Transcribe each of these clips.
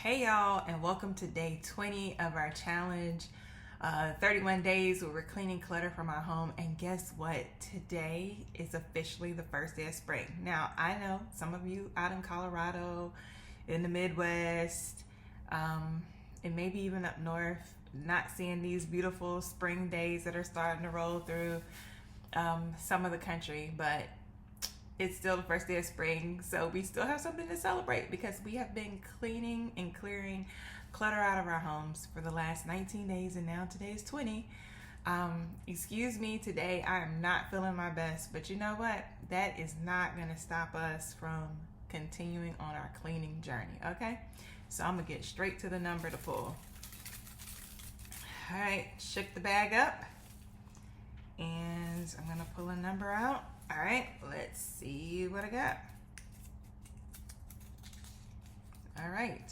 Hey y'all, and welcome to day 20 of our challenge. 31 days where we're cleaning clutter from our home. And guess what? Today is officially the first day of spring. Now, I know some of you out in Colorado, in the Midwest, and maybe even up north, not seeing these beautiful spring days that are starting to roll through some of the country, but it's still the first day of spring, so we still have something to celebrate because we have been cleaning and clearing clutter out of our homes for the last 19 days, and now today is 20. Excuse me, today I am not feeling my best, but you know what? That is not going to stop us from continuing on our cleaning journey, okay? So I'm going to get straight to the number to pull. All right, shook the bag up, and I'm going to pull a number out. All right, let's see what I got. All right,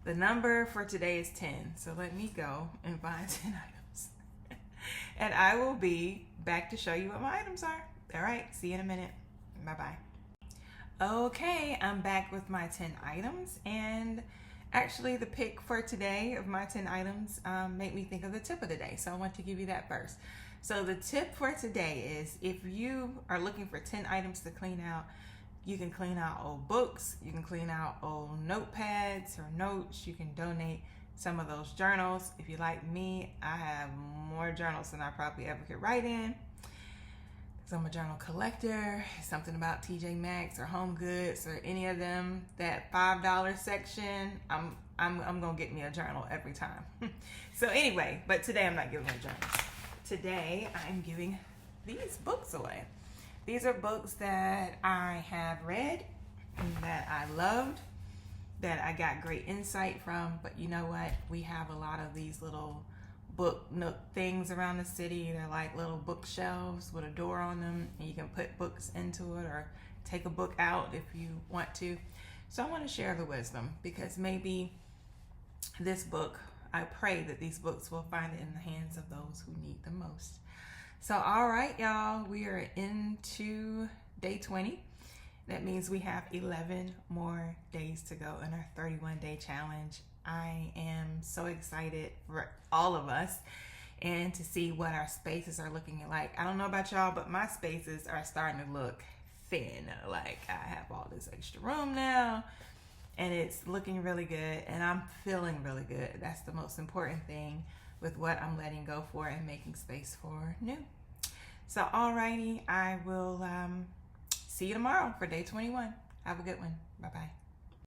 the number for today is 10. So let me go and find 10 items. And I will be back to show you what my items are. All right, see you in a minute. Bye-bye. Okay, I'm back with my 10 items. And actually the pick for today of my 10 items made me think of the tip of the day. So I want to give you that first. So the tip for today is if you are looking for 10 items to clean out, you can clean out old books, you can clean out old notepads or notes, you can donate some of those journals. If you're like me, I have more journals than I probably ever could write in. So I'm a journal collector. Something about TJ Maxx or Home Goods or any of them, that $5 section, I'm gonna get me a journal every time. So anyway, but today I'm not giving away journals. Today, I'm giving these books away. These are books that I have read, that I loved, that I got great insight from. But you know what? We have a lot of these little book nook things around the city. They're like little bookshelves with a door on them, and you can put books into it or take a book out if you want to. So I want to share the wisdom, because maybe this book, I pray that these books will find it in the hands of those who need them most. So, all right, y'all, we are into day 20. That means we have 11 more days to go in our 31-day challenge. I am so excited for all of us and to see what our spaces are looking like. I don't know about y'all, but my spaces are starting to look thin. Like, I have all this extra room now, and it's looking really good, and I'm feeling really good. That's the most important thing with what I'm letting go for and making space for new. So, alrighty, I will see you tomorrow for day 21. Have a good one. Bye-bye.